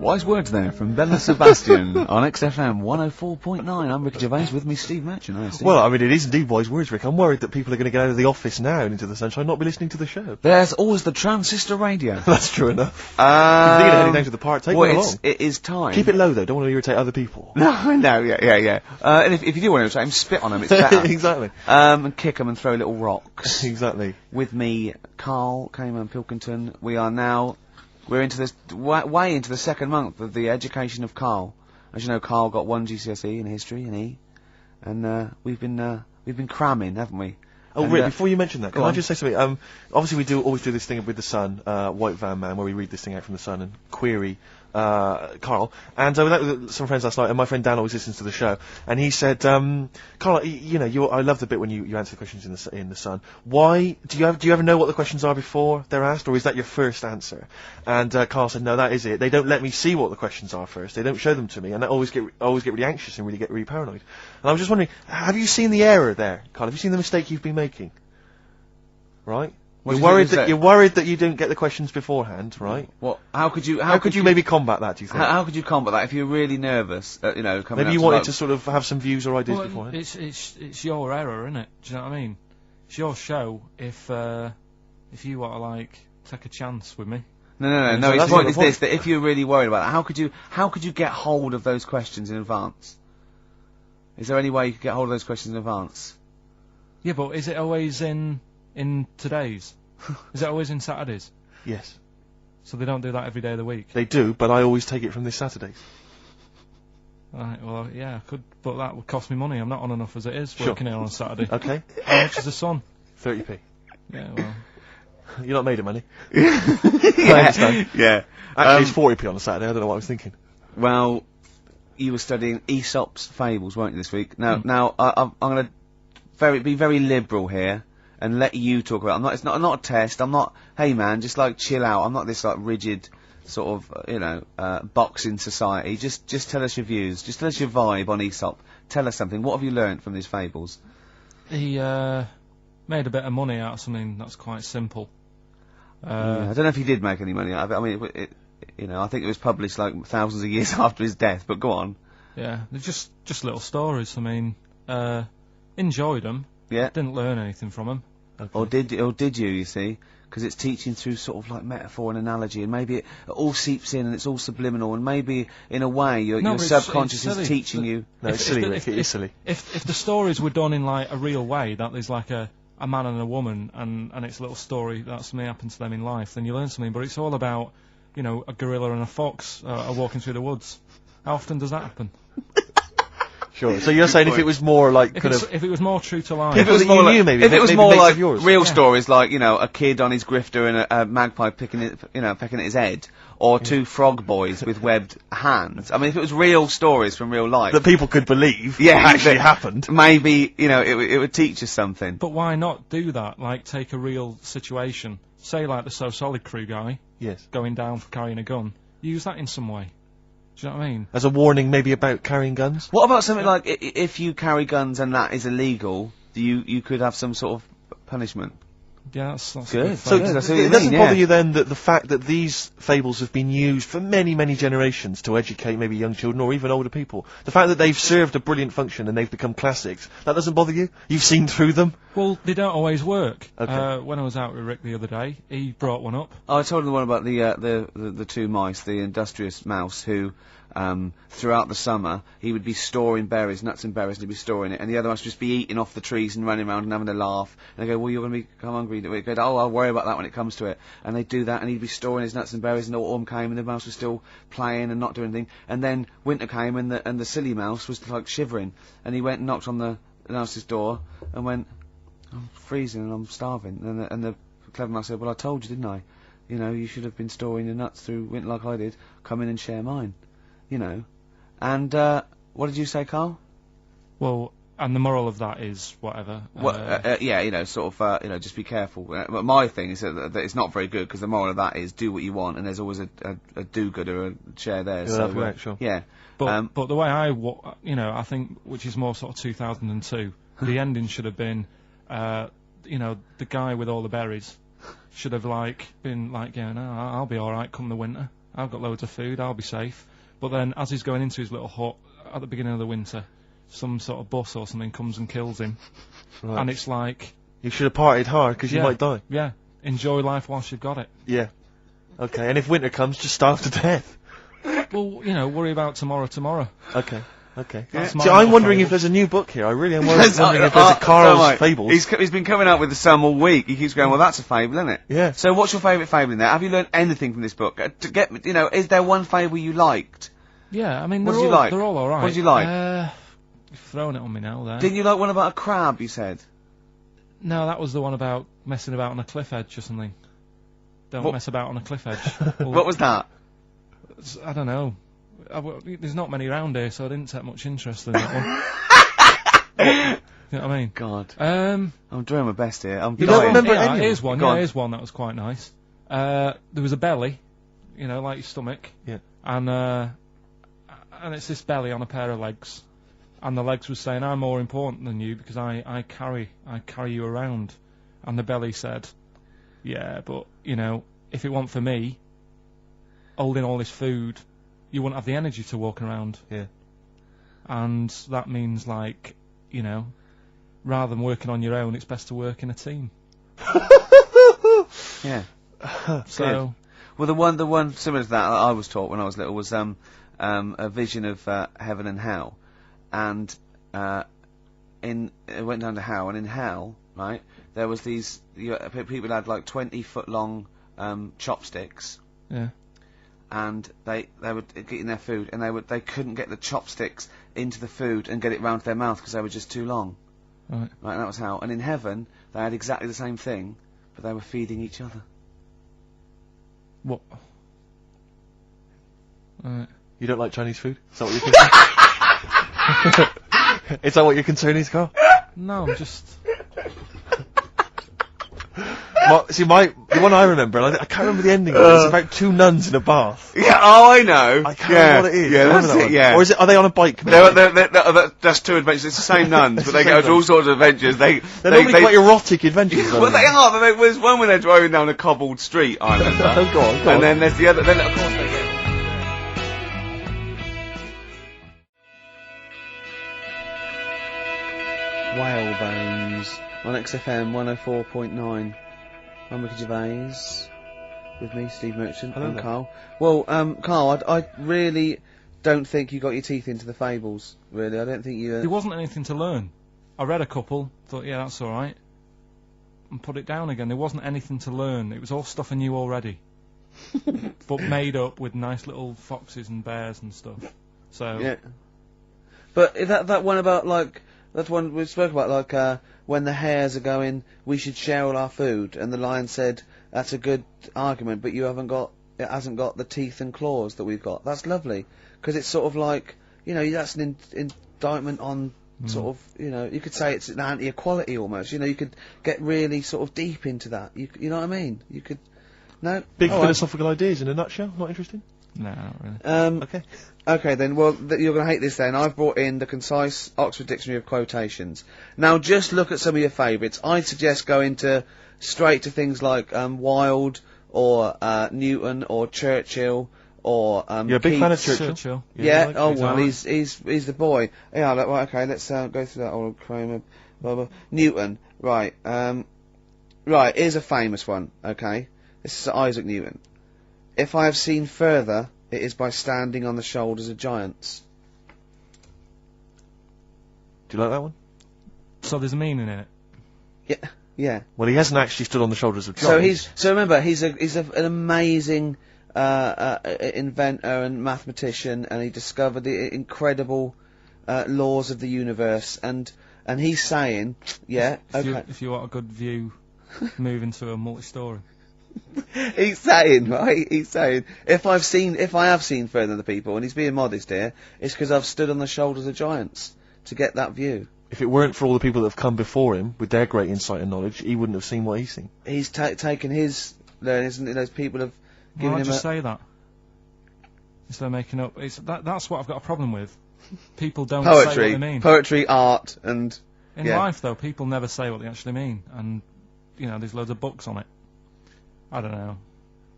Wise words there from Bella Sebastian on XFM 104.9. I'm Ricky Gervais, with me Steve Matchin. Hi, Steve. Well, I mean, it is indeed wise words, Rick. I'm worried that people are going to get out of the office now and into the sunshine and not be listening to the show. There's always the transistor radio. That's true enough. You're thinking of heading down to the park. Take well, one along. it is time. Keep it low, though. Don't want to irritate other people. No, I know, yeah. And if you do want to irritate him, spit on them, it's better. Exactly. And kick them and throw little rocks. Exactly. With me, Karl Pilkington. We're into this, way into the second month of the education of Karl. As you know, Karl got 1 GCSE in history and E. And, we've been cramming, haven't we? Oh, and, Rick, before you mention that, can go I on. just say something? Obviously we always do this thing with the Sun, White Van Man, where we read this thing out from the Sun and query, Karl. And I was out with some friends last night, and my friend Dan always listens to the show, and he said, Karl, I love the bit when you answer the questions in the Sun. Why, do you ever know what the questions are before they're asked, or is that your first answer? And, Karl said, no, that is it. They don't let me see what the questions are first. They don't show them to me, and I always get really anxious and get really paranoid. And I was just wondering, have you seen the error there, Karl? Have you seen the mistake you've been making? Right? What do You're you worried think that is you're worried that you don't get the questions beforehand, right? What? How could you maybe combat that? Do you think? How could you combat that if you're really nervous? Coming Maybe out you to wanted like- to sort of have some views or ideas Well, beforehand. it's your error, isn't it? Do you know what I mean? It's your show. If you want to like take a chance with me. No. So His that's point not is the this: that if you're really worried about that, how could you get hold of those questions in advance? Is there any way you could get hold of those questions in advance? Yeah, but is it always in today's? Is it always in Saturdays? Yes, So they don't do that every day of the week. they do, but I always take it from this Saturday. Right. Well, yeah, I could, but that would cost me money. I'm not on enough as it is Sure. working here on a Saturday. Okay, How much is the Sun? 30p. Yeah, well, You're not made of money. I understand. Yeah. Actually, it's 40p on a Saturday. I don't know what I was thinking. Well, you were studying Aesop's fables, weren't you, this week? Now, I'm going to be very liberal here and let you talk about it. It's not a test. I'm not, hey man, just like chill out. I'm not this like rigid sort of, box in society. Just tell us your views. Just tell us your vibe on Aesop. Tell us something. What have you learnt from these fables? he made a bit of money out of something that's quite simple. Yeah, I don't know if he did make any money out of it. I mean, I think it was published like thousands of years after his death, but go on. Yeah, they're just little stories. I mean, enjoyed them. Yeah. Didn't learn anything from them. Okay. Or did you see? Because it's teaching through sort of like metaphor and analogy, and maybe it all seeps in and it's all subliminal, and maybe in a way your but it's subconscious silly. is teaching you. No, it's silly, Rick. It is silly. If the stories were done in like a real way, that there's like a man and a woman, and it's a little story that something happened to them in life, then you learn something. But it's all about, a gorilla and a fox are walking through the woods. How often does that happen? Sure. So you're saying if it was more like If it was more true to life. If it was that more you like, knew, maybe, if it was maybe more mates like of yours. real Yeah. stories, like a kid on his grifter and a magpie pecking at his head, or two frog boys with webbed hands. I mean, if it was real stories from real life, that people could believe Yeah, actually that- happened. maybe it would teach us something. But why not do that? Like, take a real situation. Say, like, the So Solid Crew guy Yes. going down for carrying a gun, use that in some way. Do you know what I mean? As a warning, maybe about carrying guns. What about something like if you carry guns and that is illegal, you could have some sort of punishment? Yeah, that's Good. So Yeah, that's what you it doesn't mean, bother yeah. you then that the fact that these fables have been used for many, many generations to educate maybe young children or even older people, the fact that they've served a brilliant function and they've become classics, that doesn't bother you? You've seen through them? Well, they don't always work. Okay. When I was out with Rick the other day, he brought one up. Oh, I told him the one about the two mice, the industrious mouse, who throughout the summer he would be storing berries, nuts and berries, and he'd be storing it, and the other mice would just be eating off the trees and running around and having a laugh. And they go, well, you're going to become hungry. They go, oh, I'll worry about that when it comes to it. And they'd do that, and he'd be storing his nuts and berries, and autumn came, and the mouse was still playing and not doing anything. And then winter came, and the silly mouse was like shivering, and he went and knocked on the mouse's door and went, I'm freezing and I'm starving. And the clever mouse said, well, I told you, didn't I? You know, you should have been storing your nuts through winter like I did. Come in and share mine. You know. And, what did you say, Carl? Well, and the moral of that is whatever. Yeah, you know, sort of, you know, just be careful. But my thing is that it's not very good, because the moral of that is do what you want, and there's always a do-gooder, a share there. Yeah, So, right, sure. Yeah. But the way I think, which is more sort of 2002, the ending should have been, you know, the guy with all the berries should have been going, oh, I'll be all right come the winter. I've got loads of food. I'll be safe. But then, as he's going into his little hut at the beginning of the winter, some sort of bus or something comes and kills him, Right. and it's like, You should have partied hard, because you might die. yeah, enjoy life whilst you've got it. Yeah. Okay, and if winter comes, just starve to death. Well, you know, worry about tomorrow. Okay. Okay. That's See, my I'm little wondering fable. if there's a new book here. I really am wondering if there's a Don't Karl's worry. Fables. He's been coming out with some all week. He keeps going, well, that's a fable, isn't it? Yeah. So what's your favourite fable in there? Have you learned anything from this book? To get, you know, is there one fable you liked? Yeah, I mean, What they're did you all, like? they're all alright. What did you like? You've thrown it on me now, there. Didn't you like one about a crab, you said? No, that was the one about messing about on a cliff edge or something. Don't What- mess about on a cliff edge. Well, What was that? I don't know. There's not many around here, so I didn't take much interest in that one. You know what I mean? God. Um, I'm doing my best here. I'm You don't dying. remember yeah, any of here's them? one. Go Yeah, on. here's one that was quite nice. There was a belly, you know, like your stomach. Yeah. And it's this belly on a pair of legs, and the legs was saying, "I'm more important than you because I carry you around," and the belly said, "Yeah, but you know, if it weren't for me holding all this food, you wouldn't have the energy to walk around." Yeah. And that means, like, you know, rather than working on your own, it's best to work in a team. Yeah. So, Well, the one similar to that I was taught when I was little was a vision of heaven and hell, and it went down to hell, and in hell, right, there was these people had like 20-foot long chopsticks, yeah. and they were getting their food, and they couldn't get the chopsticks into the food and get it round to their mouth because they were just too long. Right. Right, and that was hell. And in heaven, they had exactly the same thing, but they were feeding each other. What? Right. You don't like Chinese food? Is that what you're concerned? Is that what your concern is, Carl? No, I'm just. The one I remember, and I can't remember the ending of it, it's about two nuns in a bath. Yeah, oh, I know. I can't remember what it is. Yeah, Remember that's that it, one? yeah. Or are they on a bike? maybe? That's two adventures. It's the same nuns, but they the go same to all nuns. sorts of adventures. They're normally quite erotic adventures. well, they are. But there's one when they're driving down a cobbled street, I remember. Oh, go on. And then there's the other. Then of course they get. Whalebones on XFM 104.9. I'm Ricky Gervais. With me, Steve Merchant Hello and there. Carl. Well, Carl, I really don't think you got your teeth into the fables. Really, I don't think you. There wasn't anything to learn. I read a couple, thought, yeah, that's all right, and put it down again. There wasn't anything to learn. It was all stuff I knew already, but made up with nice little foxes and bears and stuff. So Yeah. But that one about like that one we spoke about like when the hares are going, we should share all our food, and the lion said that's a good argument, but it hasn't got the teeth and claws that we've got. That's lovely because it's sort of like that's an indictment on sort of you could say it's an anti-equality almost. You could get really sort of deep into that. You know what I mean? You could no Big all right. philosophical ideas in a nutshell. Not interesting. No, not really. Okay. Okay then, well, you're going to hate this then. I've brought in the concise Oxford Dictionary of Quotations. Now, just look at some of your favourites. I'd suggest going straight to things like Wilde, or Newton, or Churchill, or You're a big fan of Keats. Churchill? Yeah, you like oh Churchill? well, he's the boy. Yeah, right, okay, let's go through that old Kramer, blah, blah. Newton, right, right, here's a famous one, okay? This is Isaac Newton. If I have seen further, it is by standing on the shoulders of giants. Do you like that one? So there's a meaning in it. Yeah, yeah. Well, he hasn't actually stood on the shoulders of giants. So remember, he's an amazing inventor and mathematician, and he discovered the incredible laws of the universe, and he's saying, yeah, If you want a good view, move into a multi-story. He's saying, right? He's saying, if I have seen further than the people, and he's being modest here, it's because I've stood on the shoulders of giants to get that view. If it weren't for all the people that have come before him with their great insight and knowledge, he wouldn't have seen what he's seen. He's taken his learnings, and those people have given Why him just say that? Instead of making up, that's what I've got a problem with. People don't say what they mean. Poetry, art, and in life though, people never say what they actually mean, and there's loads of books on it. I don't know.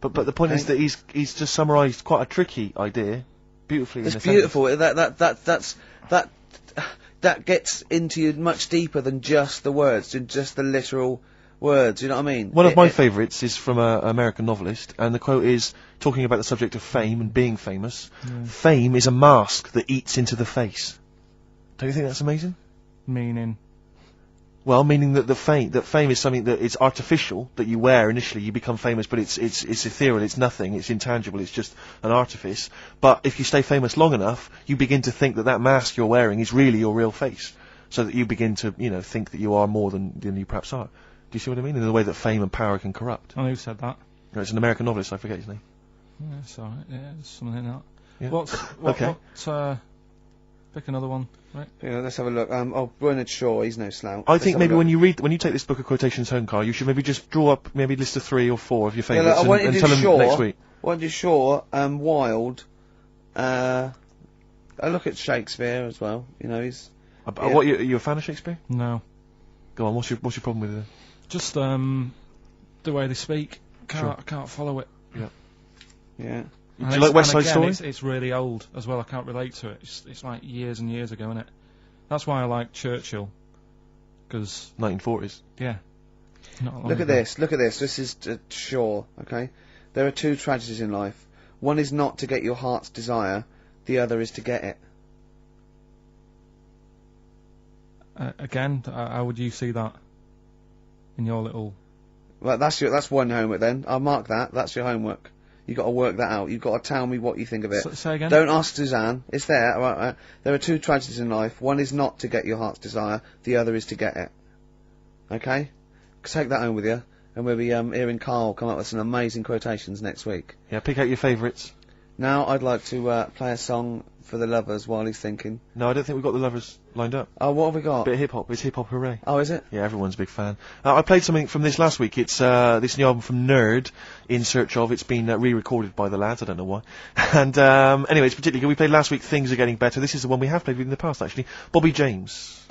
But the point is that he's just summarised quite a tricky idea beautifully. It's beautiful. That gets into you much deeper than just the words, just the literal words. You know what I mean? One of my favourites is from an American novelist, and the quote is talking about the subject of fame and being famous. Yeah. Fame is a mask that eats into the face. Don't you think that's amazing? Meaning. Well, meaning that fame is something that it's artificial, that you wear initially, you become famous, but it's ethereal, it's nothing, it's intangible, it's just an artifice. But if you stay famous long enough, you begin to think that mask you're wearing is really your real face. So that you begin to, think that you are more than you perhaps are. Do you see what I mean? In the way that fame and power can corrupt. Oh, who said that? No, it's an American novelist, I forget his name. Yeah, it's alright, yeah, there's something in that. Yeah. Okay. Pick another one, right? Yeah, let's have a look. Bernard Shaw, he's no slouch. I think maybe when you take this book of quotations home, Carl, you should maybe just draw up maybe a list of 3 or 4 of your favourites and tell them next week. I want to do Shaw, Wilde, I look at Shakespeare as well, he's... What, you a fan of Shakespeare? No. Go on, what's your problem with it? Just, the way they speak. Sure. I can't follow it. Yeah. Yeah. Do you like West Side Story? It's really old as well. I can't relate to it. It's like years and years ago, isn't it? That's why I like Churchill. Because 1940s. Yeah. Look at this. This is Shaw. Okay. There are 2 tragedies in life. One is not to get your heart's desire. The other is to get it. Again, how would you see that in your little? Well, that's one homework then. I'll mark that. That's your homework. You've got to work that out. You've got to tell me what you think of it. Say again? Don't ask Suzanne. It's there. Right. There are 2 tragedies in life. One is not to get your heart's desire. The other is to get it. Okay? Take that home with you. And we'll be hearing Karl come up with some amazing quotations next week. Yeah, pick out your favourites. Now I'd like to play a song for the lovers while he's thinking. No, I don't think we've got the lovers lined up. Oh, what have we got? Bit of hip-hop. It's hip-hop hooray. Oh, is it? Yeah, everyone's a big fan. I played something from this last week. It's this new album from Nerd, In Search Of. It's been re-recorded by the lads, I don't know why. And anyway, it's particularly good. We played last week, Things Are Getting Better. This is the one we have played in the past, actually. Bobby James.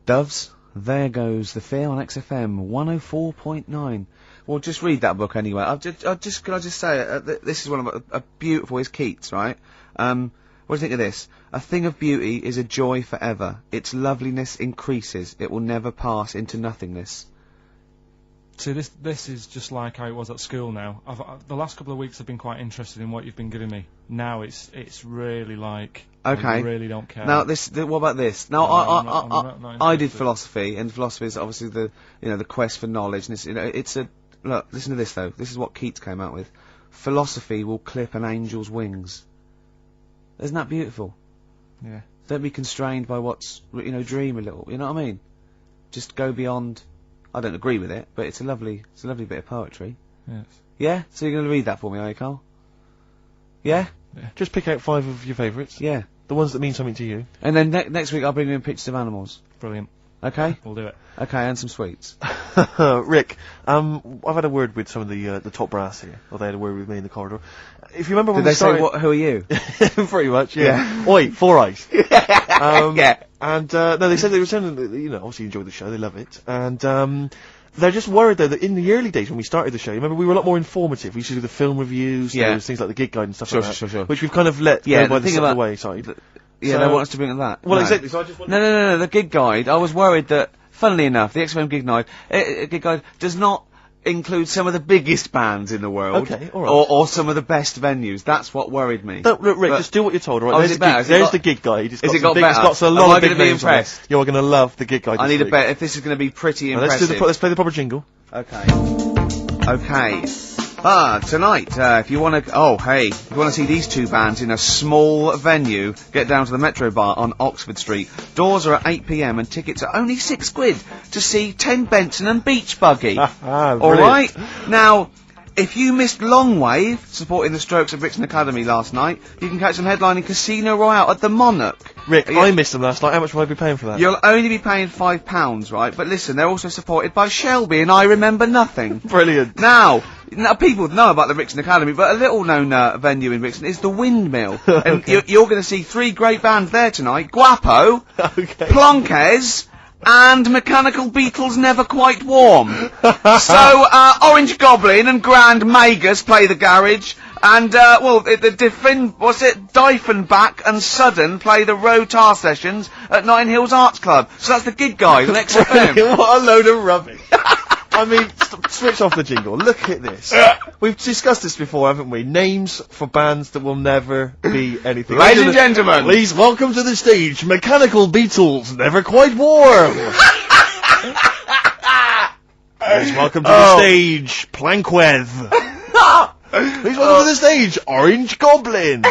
Doves, there goes the fear on XFM 104.9. Well, just read that book anyway. Can I just say, this is one of a beautiful, is Keats, right? What do you think of this? A thing of beauty is a joy forever. Its loveliness increases. It will never pass into nothingness. See, this is just like how it was at school now. The last couple of weeks I've been quite interested in what you've been giving me. Now it's really like, okay. I really don't care. Now what about this? Now I did philosophy, and philosophy is obviously the quest for knowledge. And look, listen to this though. This is what Keats came out with. Philosophy will clip an angel's wings. Isn't that beautiful? Yeah. Don't be constrained by what's dream a little. You know what I mean? Just go beyond. I don't agree with it, but it's a lovely bit of poetry. Yes. Yeah? So you're going to read that for me, are you, Carl? Yeah? Just pick out 5 of your favourites. Yeah. The ones that mean something to you. And then next week I'll bring you in pictures of animals. Brilliant. Okay? We'll do it. Okay, and some sweets. Rick, I've had a word with some of the top brass here. Or they had a word with me in the corridor. If you remember when Did we they started... say, who are you? Pretty much, yeah. Yeah. Oi, Four Eyes. Yeah. And, no, they said they were saying that, obviously enjoy the show, they love it. And, they're just worried though that in the early days when we started the show, remember we were a lot more informative. We used to do the film reviews, there was things like the gig guide and stuff like that. Sure. Which we've kind of let go by the way side. Yeah, they want us to bring that. Well, no. exactly, so I just want No, the gig guide, I was worried that, funnily enough, the XFM gig guide does not include some of the biggest bands in the world. Okay, alright. Or some of the best venues. That's what worried me. Look, Rick, just do what you're told, alright? Oh, there's the gig guide. Has it got better? It's got a lot Am I of big going to be names on it. impressed? You're going to love the gig guide. I need a bet if this is going to be pretty Now, impressive. let's play the proper jingle. Okay. Tonight, if you want to see these two bands in a small venue, get down to the Metro Bar on Oxford Street. Doors are at 8 p.m. and tickets are only £6 to see 10 Benson and Beach Buggy. Alright? Now, if you missed Longwave, supporting the Strokes at Brixton Academy last night, you can catch them headlining Casino Royale at the Monarch. Rick, I missed them last night. How much will I be paying for that? You'll only be paying £5, right? But listen, they're also supported by Shelby and I Remember Nothing. Brilliant. Now, people know about the Brixton Academy, but a little-known venue in Brixton is the Windmill. And you're going to see 3 great bands there tonight. Guapo, Plonkes, and Mechanical Beatles Never Quite Warm. So, Orange Goblin and Grand Magus play the garage, and, Diefenbach and Sudden play the Rotar sessions at Notting Hills Arts Club. So that's the gig guide on XFM. What a load of rubbish. I mean, switch off the jingle. Look at this. We've discussed this before, haven't we? Names for bands that will never be anything. Ladies and gentlemen, please welcome to the stage, Mechanical Beatles, Never Quite Warm. Please welcome to the stage, Plankweth. Please welcome to the stage, Orange Goblin.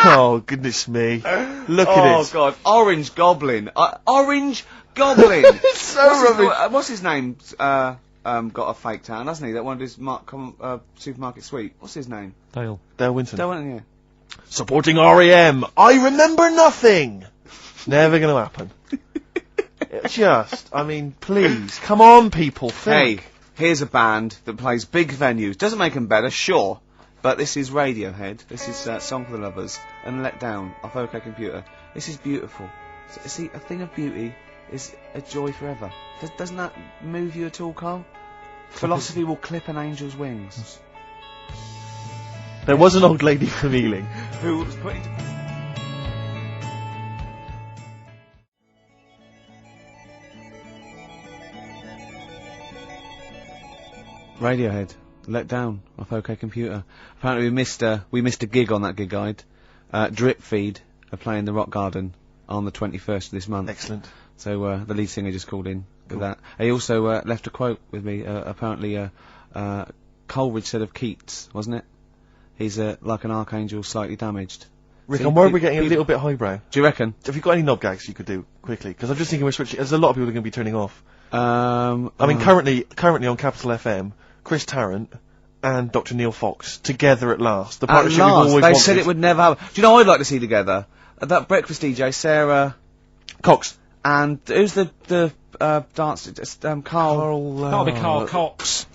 Oh, goodness me. Look at it. Oh, God. Orange Goblin. Orange Goblin. It's so rubbish. What's his name? Got a fake town, hasn't he? That one of his supermarket sweep. What's his name? Dale Winton. Dale Winton, yeah. Supporting R.E.M. I Remember Nothing. Never going to happen. I mean, please. Come on, people. Think. Hey, here's a band that plays big venues. Doesn't make them better, sure. But this is Radiohead. This is Song for the Lovers. And Let Down off OK Computer. This is beautiful. So, see, a thing of beauty is a joy forever. Doesn't that move you at all, Carl? Philosophy will clip an angel's wings. There was an old lady from Ealing who was put into... Radiohead, Let Down off OK Computer. Apparently we missed a gig on that gig guide. Drip Feed are playing the Rock Garden on the 21st of this month. Excellent. So the lead singer just called in with that. He also left a quote with me. Apparently Coleridge said of Keats, wasn't it? He's like an archangel slightly damaged. Rick, I'm worried we're getting a little bit highbrow. Do you reckon? Have you got any knob gags you could do quickly? Because I'm just thinking we're switching. There's a lot of people that are going to be turning off. I mean, currently on Capital FM, Chris Tarrant and Dr. Neil Fox together at last. The partnership we've always wanted. They said it would never happen. Do you know what I'd like to see together? That breakfast DJ, Sarah Cox. And who's the dancer? Carl. That'll be Carl Cox.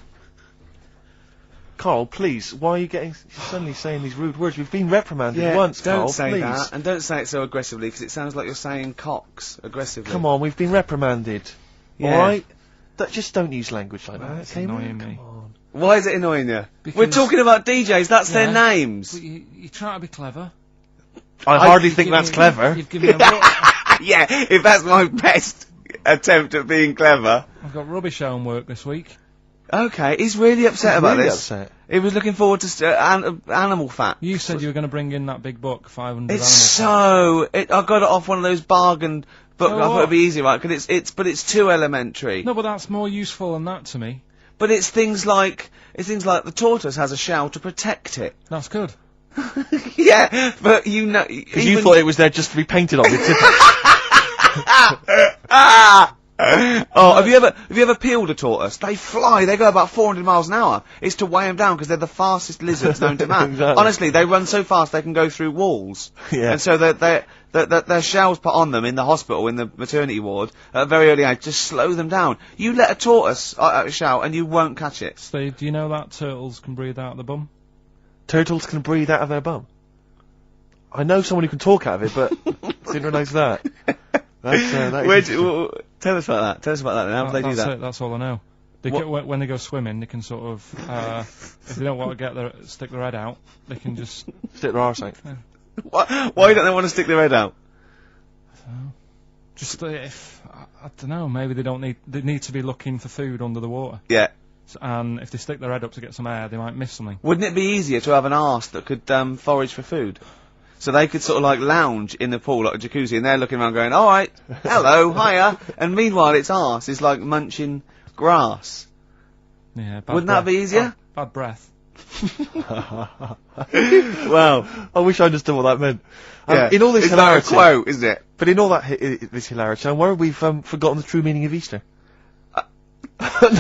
Carl, please, why are you suddenly saying these rude words? We've been reprimanded once, don't Carl, say please. that, and don't say it so aggressively, because it sounds like you're saying Cox aggressively. Come on, we've been reprimanded. Yeah. Alright? Just don't use language like that. It's annoying me. Come on. Why is it annoying you? Because we're talking about DJs, that's their names. But you try to be clever. I hardly think that's clever. You've given me Yeah, if that's my best attempt at being clever. I've got rubbish homework this week. Okay, he's really upset about really this. Upset. He was looking forward to animal fat. You said you were going to bring in that big book, 500 It's animal I got it off one of those bargain books. So I thought what? it'd be easy, right? Cause it's too elementary. No, but that's more useful than that to me. But it's things like the tortoise has a shell to protect it. That's good. Yeah, but because you thought it was there just to be painted on. Oh, Have you ever peeled a tortoise? They fly. They go about 400 miles an hour. It's to weigh them down because they're the fastest lizards known to man. Exactly. Honestly, they run so fast they can go through walls. Yeah. And so their shells put on them in the hospital, in the maternity ward, at a very early age, just slow them down. You let a tortoise shout and you won't catch it. Steve, do you know that turtles can breathe out the bum? Turtles can breathe out of their bum. I know someone who can talk out of it, but didn't realise that. Tell us about that. Tell us about that. How do they do that? That's all I know. When they go swimming, they can sort of, if they don't want to stick their head out, they can just stick their arse out. Yeah. Why don't they want to stick their head out? Just if I don't know, maybe they need to be looking for food under the water. Yeah. And if they stick their head up to get some air, they might miss something. Wouldn't it be easier to have an arse that could forage for food? So they could sort of like lounge in the pool like a jacuzzi, and they're looking around going, alright, hello, hiya, and meanwhile its arse is like munching grass. Yeah, Wouldn't that be easier? Bad breath. Wow. I wish I understood what that meant. Yeah. In all this It's hilarity, like a quote, isn't it? but in all that this hilarity, I'm worried we've forgotten the true meaning of Easter.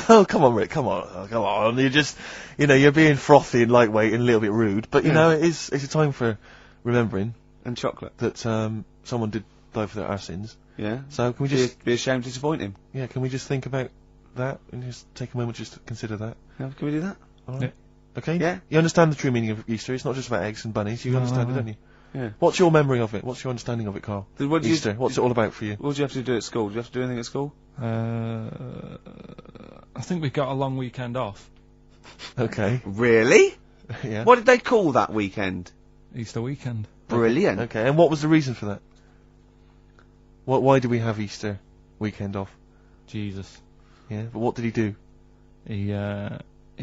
No, come on, Rick, come on. You're just, you're being frothy and lightweight and a little bit rude, but it's a time for remembering And chocolate. that someone did die for our sins. Yeah. So can we just be ashamed to disappoint him? can we just think about that and just take a moment just to consider that? Yeah, can we do that? All right. Yeah. Okay. Yeah. You understand the true meaning of Easter? It's not just about eggs and bunnies. You understand it, don't you? Yeah. What's your memory of it? What's your understanding of it, Carl? What do Easter. What's it all about for you? What do you have to do at school? Do you have to do anything at school? I think we got a long weekend off. Okay. Really? Yeah. What did they call that weekend? Easter weekend. Brilliant. Okay. And what was the reason for that? Why do we have Easter weekend off? Jesus. Yeah. But what did he do? He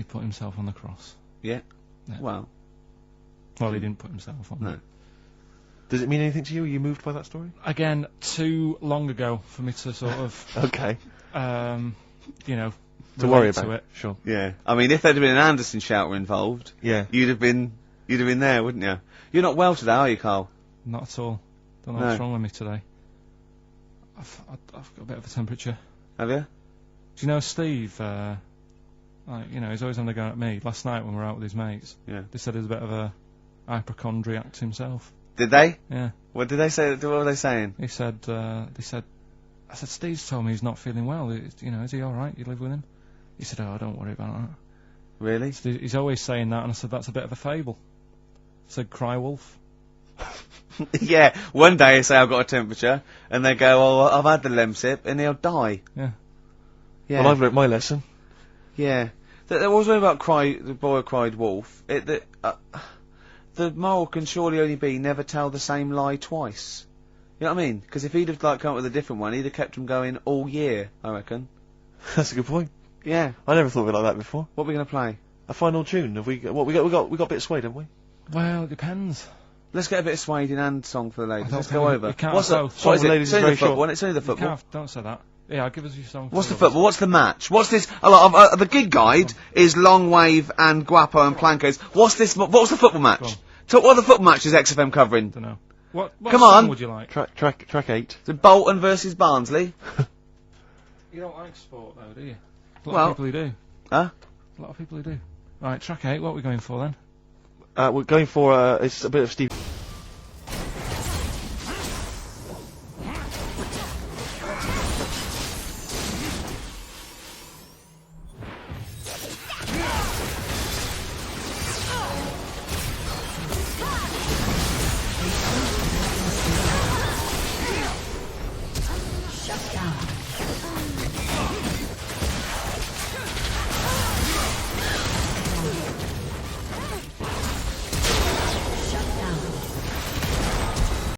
put himself on the cross. Yeah. Yeah. Well. Well, he didn't put himself on. No. Does it mean anything to you? Are you moved by that story? Again, too long ago for me to sort of, Okay. to worry about it. Sure. Yeah. I mean, if there'd been an Anderson shouter involved, Yeah. you'd have been there, wouldn't you? You're not well today, are you, Carl? Not at all. Don't know No. what's wrong with me today. I've got a bit of a temperature. Have you? Do you know Steve? He's always on the go at me. Last night when we were out with his mates, Yeah. they said he's a bit of a hypochondriac to himself. Did they? Yeah. What did they say? What were they saying? He said, I said, Steve's told me he's not feeling well. Is he alright? You live with him? He said, oh, don't worry about that. Really? So he's always saying that, and I said, that's a bit of a fable. I said, cry wolf. Yeah. One day they say I've got a temperature, and they go, oh, I've had the Lemsip, and he'll die. Yeah. Yeah. Well, I've learnt my lesson. Yeah. There was one about the boy who cried wolf. The moral can surely only be never tell the same lie twice. You know what I mean? Because if he'd have come up with a different one, he'd have kept him going all year, I reckon. That's a good point. Yeah. I never thought of it like that before. What are we going to play? A final tune. Have we got a bit of Suede, haven't we? Well, it depends. Let's get a bit of Suede and song for the ladies. don't Let's think go we- over. we can't What's have the, both. what is Song for it? ladies It's is only very the football. short. It's only the You football. can't, don't say that. Yeah, give us your song. What's the for football? What's the match? What's this? The gig guide is Long Wave and Guapo and Plancos. What's this? What's the football Go match? on. So what are the football matches XFM covering? Don't know. What Come song on. would you like? Track 8. So Bolton versus Barnsley. You don't like sport though, do you? A lot Well- of people who do. Huh? A lot of people who do. Right, track 8, what are we going for then? We're going for it's a bit of Steve. Shut down.